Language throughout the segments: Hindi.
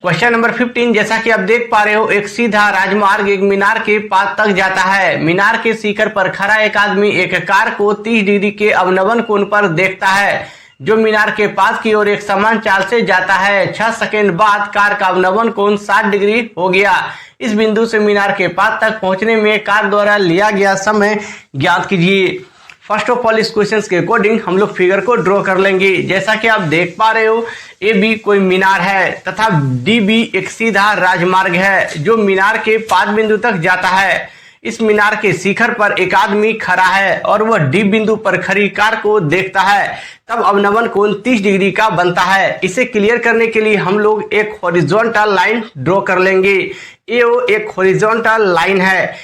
क्वेश्चन नंबर 15, जैसा कि आप देख पा रहे हो, एक सीधा राजमार्ग एक मीनार के पास तक जाता है। मीनार के शिखर पर खड़ा एक आदमी एक कार को 30 डिग्री के अवनवन कोण पर देखता है, जो मीनार के पास की ओर एक समान चाल से जाता है। 6 सेकंड बाद कार का अवनवन कोण 60 डिग्री हो गया। इस बिंदु से मीनार के पास तक पहुंचने में कार द्वारा लिया गया समय ज्ञात कीजिए। फर्स्ट ऑफ ऑल इस क्वेश्चन के अकॉर्डिंग हम लोग फिगर को ड्रॉ कर लेंगे। जैसा कि आप देख पा रहे हो, ए बी कोई मीनार है तथा डी बी एक सीधा राजमार्ग है जो मीनार के 5 बिंदु तक जाता है। इस मीनार के शिखर पर एक आदमी खड़ा है और वह डी बिंदु पर खड़ी कार को देखता है, तब अवनवन कोण 30 डिग्री का बनता है। इसे क्लियर करने के लिए हम लोग एक हॉरिजॉन्टल लाइन ड्रॉ कर लेंगे। ये एक हॉरिजॉन्टल लाइन है।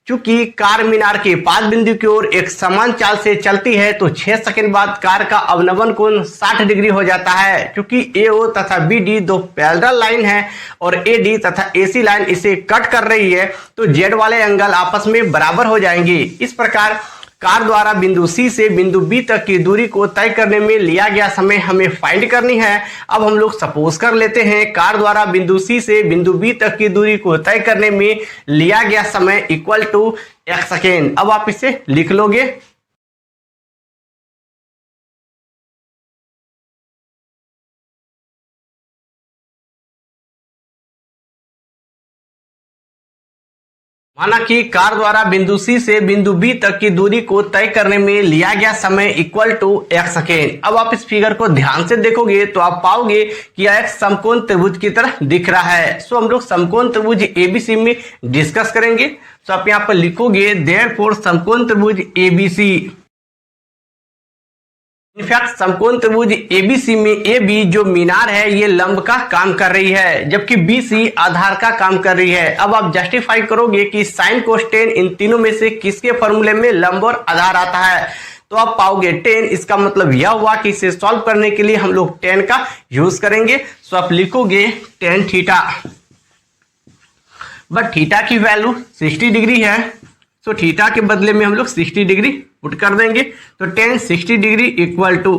चूंकि कार मीनार के 5 बिंदु की ओर एक समान चाल से चलती है तो 6 सेकंड बाद कार का अवनवन कोण 60 डिग्री हो जाता है। क्योंकि AO तथा BD दो पैरेलल लाइन है और AD तथा AC लाइन इसे कट कर रही है, तो Z वाले एंगल आपस में बराबर हो जाएंगे। इस प्रकार कार द्वारा बिंदु C से बिंदु B तक की दूरी को तय करने में लिया गया समय हमें फाइंड करनी है। अब हम लोग सपोज कर लेते हैं कार द्वारा बिंदु C से बिंदु B तक की दूरी को तय करने में लिया गया समय इक्वल टू x सेकेंड। अब आप इसे लिख लोगे। माना कि कार द्वारा बिंदु C से बिंदु B तक की दूरी को तय करने में लिया गया समय इक्वल टू x सेकेंड। अब आप इस फिगर को ध्यान से देखोगे तो आप पाओगे कि यह एक समकोण त्रिभुज की तरह दिख रहा है। सो हम लोग समकोण त्रिभुज ABC में डिस्कस करेंगे। तो आप यहाँ पर लिखोगे देयरफॉर समकोण त्रिभुज ABC। इनफैक्ट समकोण त्रिभुज ABC में AB जो मीनार है ये लंब का काम कर रही है, जबकि BC आधार का काम कर रही है। अब आप जस्टिफाई करोगे कि साइन कोस टेन इन तीनों में से किसके फॉर्मूले में लंब और आधार आता है, तो आप पाओगे 10। इसका मतलब यह हुआ कि इसे सॉल्व करने के लिए हम लोग 10 का यूज करेंगे। सो आप लिखोगे tan थीटा, बट थीटा की वैल्यू 60 डिग्री है, सो थीटा के बदले में हम लोग 60 डिग्री पुट कर देंगे। तो tan 60 degree equal to,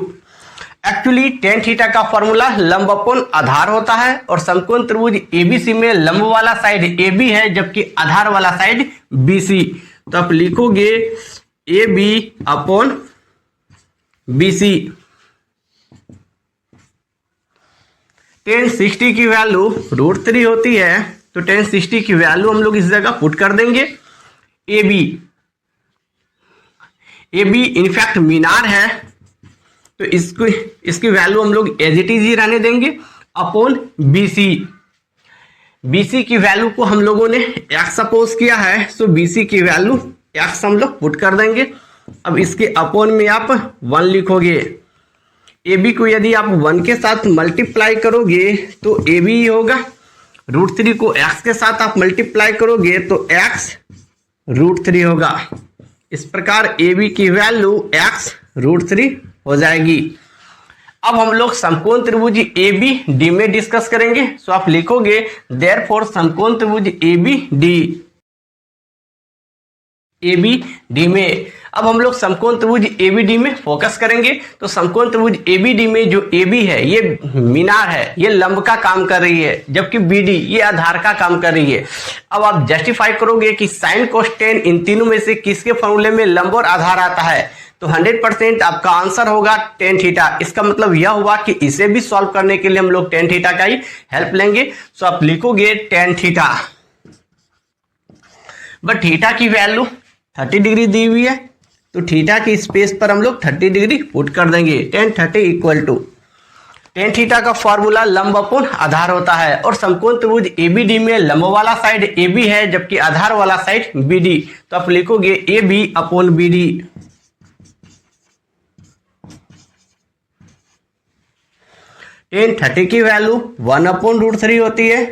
actually tan theta का फॉर्मूला लंब अपॉन आधार होता है और समकोण त्रिभुज ABC में लंब वाला साइड AB है जबकि आधार वाला साइड BC। तो आप लिखोगे AB अपॉन BC। tan 60 की वैल्यू √3 होती है, तो tan 60 की वैल्यू हम लोग इस जगह पुट कर देंगे। AB इनफैक्ट मीनार है, तो इसकी वैल्यू हम लोग एज इट इज ही रहने देंगे अपॉन BC की वैल्यू को हम लोगों ने x सपोज किया है, सो BC की वैल्यू x हम लोग पुट कर देंगे। अब इसके अपॉन में आप 1 लिखोगे। AB को यदि आप 1 के साथ मल्टीप्लाई करोगे तो AB ही होगा। √3 को x के साथ आप मल्टीप्लाई करोगे तो x √3 होगा। इस प्रकार AB की वैल्यू x √3 हो जाएगी। अब हम लोग समकोण त्रिभुज ABD में डिस्कस करेंगे। सो आप लिखोगे देयरफॉर समकोण त्रिभुज ABD में। अब हम लोग समकोण त्रिभुज ABD में फोकस करेंगे। तो समकोण त्रिभुज ABD में जो AB है ये मीनार है, ये लंब का काम कर रही है, जबकि BD ये आधार का काम कर रही है। अब आप जस्टिफाई करोगे कि साइन कोस टेन इन तीनों में से किसके फॉर्मूले में लंब और आधार आता है, तो 100% आपका आंसर होगा tan थीटा। इसका मतलब यह हुआ कि इसे भी सॉल्व करने के लिए हम लोग tan थीटा का ही हेल्प लेंगे। सो आप लिखोगे tan थीटा, बट थीटा की वैल्यू 30 डिग्री दी हुई है, तो थीटा की स्पेस पर हम लोग 30 डिग्री पुट कर देंगे। tan 30 equal to, tan theta का फॉर्मूला लंब अपॉन आधार होता है और समकोण त्रिभुज ABD में लंब वाला साइड AB है जबकि आधार वाला साइड BD। तो आप लिखोगे AB अपॉन BD। tan 30 की वैल्यू 1 अपॉन √3 होती है,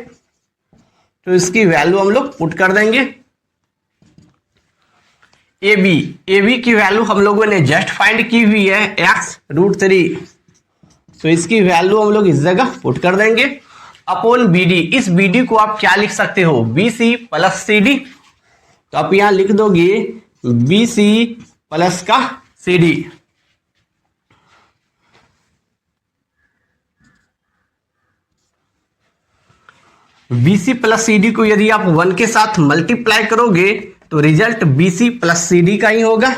तो इसकी वैल्यू हम लोग पुट कर देंगे। AB की वैल्यू हम लोगों ने जस्ट फाइंड की हुई है x √3, तो इसकी वैल्यू हम लोग इस जगह पुट कर देंगे अपॉन BD। इस BD को आप क्या लिख सकते हो, BC प्लस CD। तो आप यहां लिख दोगे BC प्लस का CD। BC प्लस CD को यदि आप 1 के साथ मल्टीप्लाई करोगे तो रिजल्ट BC प्लस CD का ही होगा।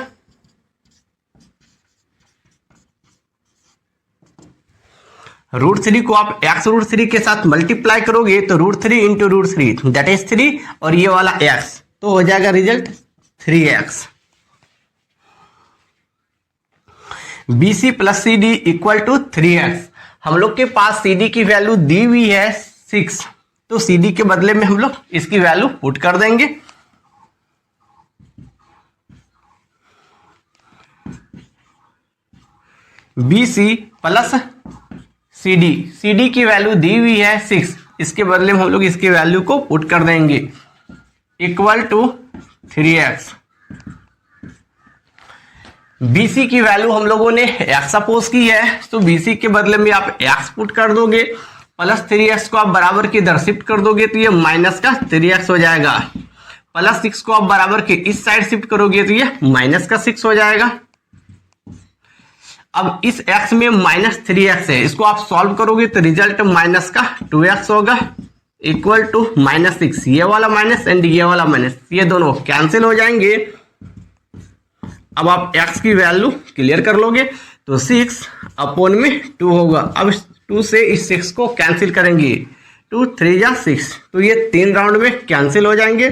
√3 को आप x √3 के साथ मल्टीप्लाई करोगे तो √3 इंटू √3 दैट इज 3 और ये वाला x तो हो जाएगा result 3x। BC plus CD equal to 3x। हम लोग के पास CD की वैल्यू दी हुई है 6, तो CD के बदले में हम लोग इसकी वैल्यू पुट कर देंगे। BC प्लस CD की वैल्यू दी हुई है 6, इसके बदले में हम लोग इसकी वैल्यू को पुट कर देंगे इक्वल टू 3x। BC की वैल्यू हम लोगों ने x सपोज की है, तो BC के बदले में आप x पुट कर दोगे, प्लस 3x को आप बराबर के इधर शिफ्ट कर दोगे तो ये माइनस का 3x हो जाएगा। प्लस 6 को आप बराबर के इस साइड शिफ्ट करोगे तो ये माइनस का 6 हो जाएगा। अब इस x में माइनस 3x है, इसको आप सॉल्व करोगे तो रिजल्ट माइनस का 2x होगा इक्वल टू माइनस 6। ये वाला माइनस एंड ये वाला माइनस, ये दोनों कैंसिल हो जाएंगे। अब आप x की वैल्यू क्लियर कर लोगे तो 6 अपॉन में 2 होगा। अब 2 से इस 6 को कैंसिल करेंगे, 2 3 जा 6, तो ये 3 राउंड में कैंसिल हो जाएंगे।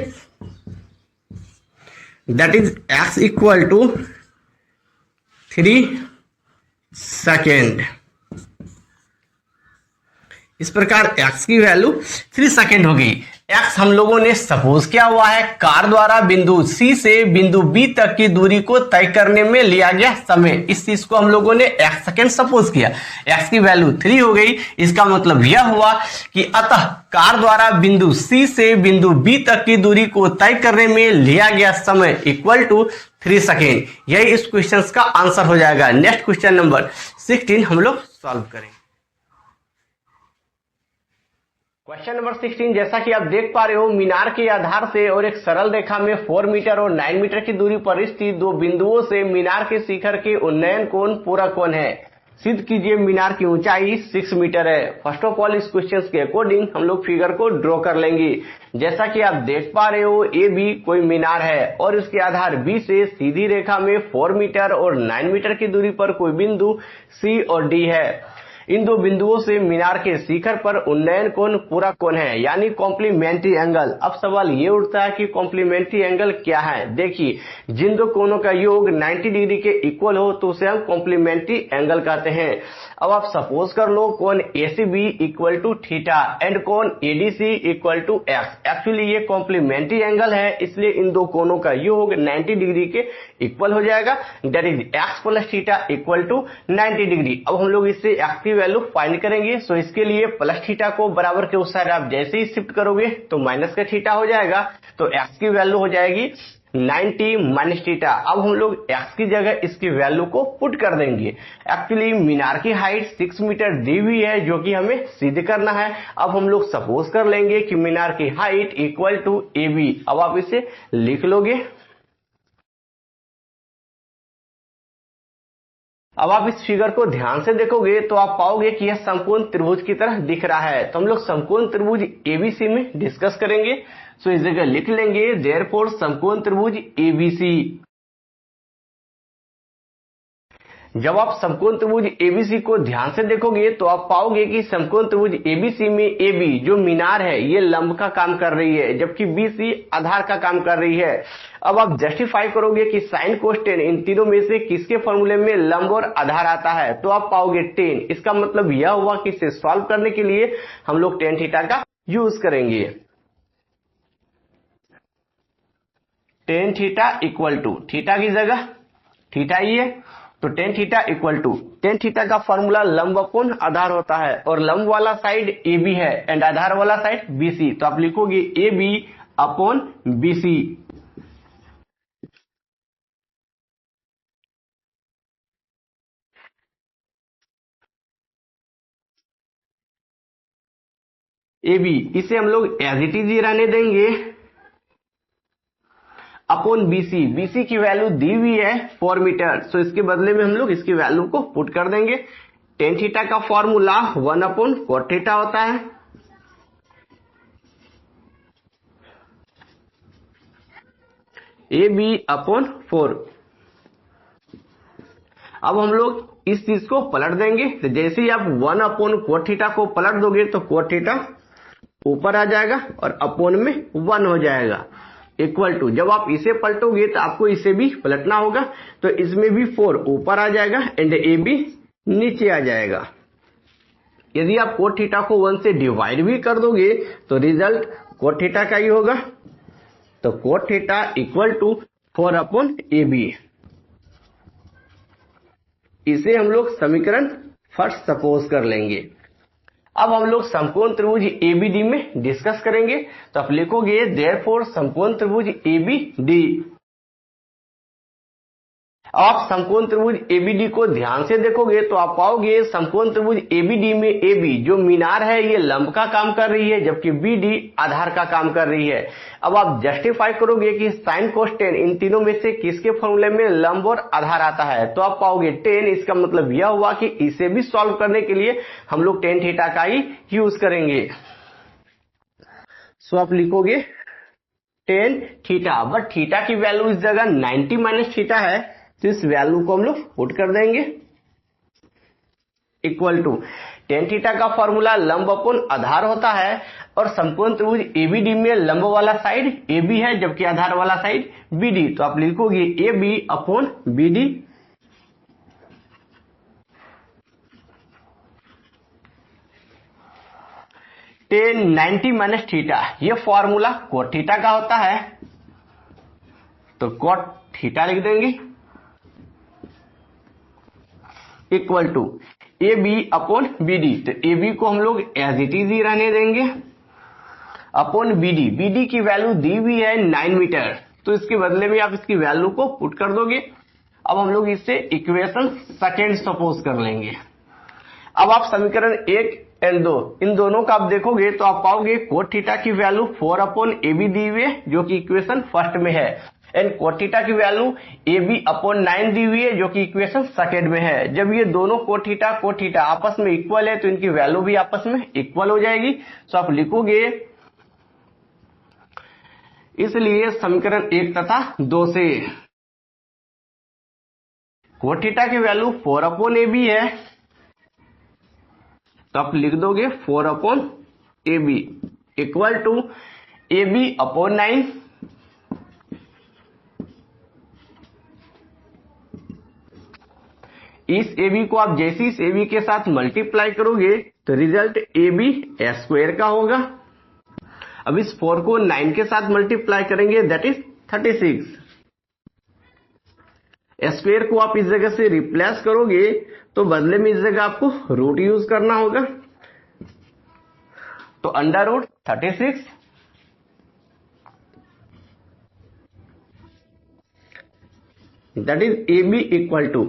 That is x equal to 3 second. इस प्रकार x की वैल्यू 3 सेकेंड हो गई। x हम लोगों ने सपोज किया हुआ है कार द्वारा बिंदु C से बिंदु B तक की दूरी को तय करने में लिया गया समय। इस चीज को हम लोगों ने x सेकेंड सपोज किया, x की वैल्यू 3 हो गई। इसका मतलब यह हुआ कि अतः कार द्वारा बिंदु C से बिंदु B तक की दूरी को तय करने में लिया गया समय इक्वल टू 3 सेकेंड। यही इस क्वेश्चन का आंसर हो जाएगा। नेक्स्ट क्वेश्चन नंबर 16 हम लोग सॉल्व करेंगे। क्वेश्चन नंबर 16, जैसा कि आप देख पा रहे हो, मीनार के आधार से और एक सरल रेखा में 4 मीटर और 9 मीटर की दूरी पर स्थित दो बिंदुओं से मीनार के शिखर के उन्नयन कोण पूरक कोण है। सिद्ध कीजिए मीनार की ऊंचाई 6 मीटर है। फर्स्ट ऑफ ऑल इस क्वेश्चन के अकॉर्डिंग हम लोग फिगर को ड्रॉ कर लेंगे। जैसा कि आप देख पा रहे हो, ए बी कोई मीनार है और इसके आधार बी से सीधी रेखा में 4 मीटर और 9 मीटर की दूरी पर कोई बिंदु सी और डी है। इन दो बिंदुओं से मीनार के शिखर पर उन्नयन कोण पूरक कोण है, यानी कॉम्प्लीमेंट्री एंगल। अब सवाल ये उठता है कि कॉम्प्लीमेंट्री एंगल क्या है। देखिए, जिन दो कोणों का योग 90 डिग्री के इक्वल हो तो उसे हम कॉम्प्लीमेंट्री एंगल कहते हैं। अब आप सपोज कर लो कोण ACB equal to theta and कोण ADC equal to X. Actually ये कॉम्प्लीमेंट्री एंगल है, इसलिए इन दो कोणों का योग 90 डिग्री के इक्वल हो जाएगा। That is x plus theta equal to 90 degree. अब हम लोग इससे एक्स की वैल्यू फाइंड करेंगे। सो इसके लिए प्लस थीटा को बराबर के उस साइड आप जैसे ही शिफ्ट करोगे तो माइनस का थीटा हो जाएगा, तो एक्स की वैल्यू हो जाएगी 90 माइनस थीटा। अब हम लोग x की जगह इसकी वैल्यू को पुट कर देंगे। एक्चुअली मीनार की हाइट 6 मीटर दी हुई है, जो कि हमें सिद्ध करना है। अब हम लोग सपोज कर लेंगे कि मीनार की height equal to A B. अब आप इसे लिख लोगे। अब आप इस फिगर को ध्यान से देखोगे तो आप पाओगे कि यह समकोण त्रिभुज की तरह दिख रहा है। तो हम लोग समकोण त्रिभुज एबीसी में डिस्कस करेंगे। सो इस जगह लिख लेंगे देयरफॉर समकोण त्रिभुज एबीसी। जब आप समकोण त्रिभुज एबीसी को ध्यान से देखोगे तो आप पाओगे कि समकोण त्रिभुज एबीसी में एबी जो मीनार है ये लंब का काम कर रही है, जबकि बीसी आधार का काम कर रही है। अब आप जस्टिफाई करोगे कि साइन कोस टेन इन तीनों में से किसके फॉर्मूले में लंब और आधार आता है, तो आप पाओगे 10। इसका मतलब यह हुआ कि इसे सॉल्व करने के लिए हम लोग टेन थीटा का यूज करेंगे। Tan theta equal to theta की जगह थीटा ही है, तो tan theta equal to tan theta का फॉर्मूला लंब अपॉन आधार होता है, और लंब वाला साइड ए बी है एंड आधार वाला साइड बी सी। तो आप लिखोगे A B upon B C. A B इसे हम लोग एज इट इज रहने देंगे अपॉन बीसी। बीसी की वैल्यू दी हुई है 4 मीटर, सो इसके बदले में हम लोग इसकी वैल्यू को पुट कर देंगे। टेन थीटा का फॉर्मूला 1 अपॉन कोट थीटा होता है। AB/4। अब हम लोग इस चीज को पलट देंगे, तो जैसे ही आप 1/cot थीटा को पलट दोगे तो cot थीटा ऊपर आ जाएगा और अपोन में 1 हो जाएगा, इक्वल टू, जब आप इसे पलटोगे तो आपको इसे भी पलटना होगा, तो इसमें भी 4 ऊपर आ जाएगा एंड AB नीचे आ जाएगा। यदि आप cot थीटा को 1 से डिवाइड भी कर दोगे तो रिजल्ट cot थीटा का ही होगा, तो cot theta equal to 4/AB। इसे हम लोग समीकरण फर्स्ट सपोज कर लेंगे। अब हम लोग समकोण त्रिभुज ABD में डिस्कस करेंगे, तो आप लिखोगे देयरफॉर समकोण त्रिभुज ABD। आप समकोण त्रिभुज ABD को ध्यान से देखोगे तो आप पाओगे समकोण त्रिभुज ABD में AB जो मीनार है ये लंब का काम कर रही है, जबकि BD आधार का काम कर रही है। अब आप जस्टिफाई करोगे कि sin cos tan इन तीनों में से किसके फॉर्मूले में लंब और आधार आता है, तो आप पाओगे tan। इसका मतलब यह हुआ कि इसे भी सॉल्व करने के लिए हम लोग tan थीटा का ही यूज करेंगे। सो आप लिखोगे tan थीटा, बट थीटा की वैल्यू इस जगह 90 माइनस थीटा है, तो इस वैल्यू को हम लोग पुट कर देंगे, इक्वल टू tan थीटा का फॉर्मूला लंब अपॉन आधार होता है, और समकोण त्रिभुज ABD में लंब वाला साइड AB है जबकि आधार वाला साइड BD, तो आप लिखोगे AB/BD। tan 90 माइनस थीटा, ये फॉर्मूला cot थीटा का होता है, तो cot थीटा लिख देंगे, इक्वल टू AB/BD। तो AB को हम लोग एज इट इज ही रहने देंगे, अपॉन BD। BD की वैल्यू दी हुई है 9 मीटर, तो इसके बदले में आप इसकी वैल्यू को पुट कर दोगे। अब हम लोग इससे इक्वेशन सेकेंड सपोज कर लेंगे। अब आप समीकरण 1 एंड 2 इन दोनों का आप देखोगे तो आप पाओगे cot थीटा की वैल्यू 4/AB दी हुई है जो कि इक्वेशन फर्स्ट में है, एंड cot थीटा की वैल्यू AB/9 दी हुई है जो कि इक्वेशन सेकेंड में है। जब ये दोनों cot थीटा आपस में इक्वल है तो इनकी वैल्यू भी आपस में इक्वल हो जाएगी। तो आप लिखोगे, इसलिए समीकरण 1 तथा 2 से cot थीटा की वैल्यू 4/AB है, तो आप लिख दोगे 4/AB इक्वल टू AB/9 इस AB को आप जैसे इस AB के साथ मल्टीप्लाई करोगे तो रिजल्ट AB² का होगा। अब इस 4 को 9 के साथ मल्टीप्लाई करेंगे, दैट इज 36। स्क्वायर को आप इस जगह से रिप्लेस करोगे तो बदले में इस जगह आपको रूट यूज करना होगा, तो √36 that is AB equal to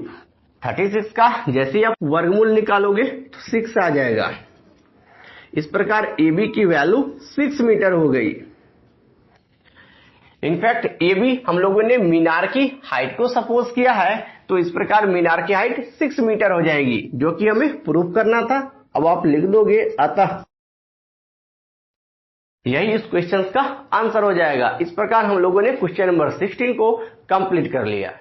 36 का जैसे ही आप वर्गमूल निकालोगे तो 6 आ जाएगा। इस प्रकार AB की वैल्यू 6 मीटर हो गई। इनफैक्ट AB हम लोगों ने मीनार की हाइट को सपोज किया है, तो इस प्रकार मीनार की हाइट 6 मीटर हो जाएगी जो कि हमें प्रूव करना था। अब आप लिख दोगे अतः, यही इस क्वेश्चन का आंसर हो जाएगा। इस प्रकार हम लोगों ने क्वेश्चन नंबर 16 को कंप्लीट कर लिया।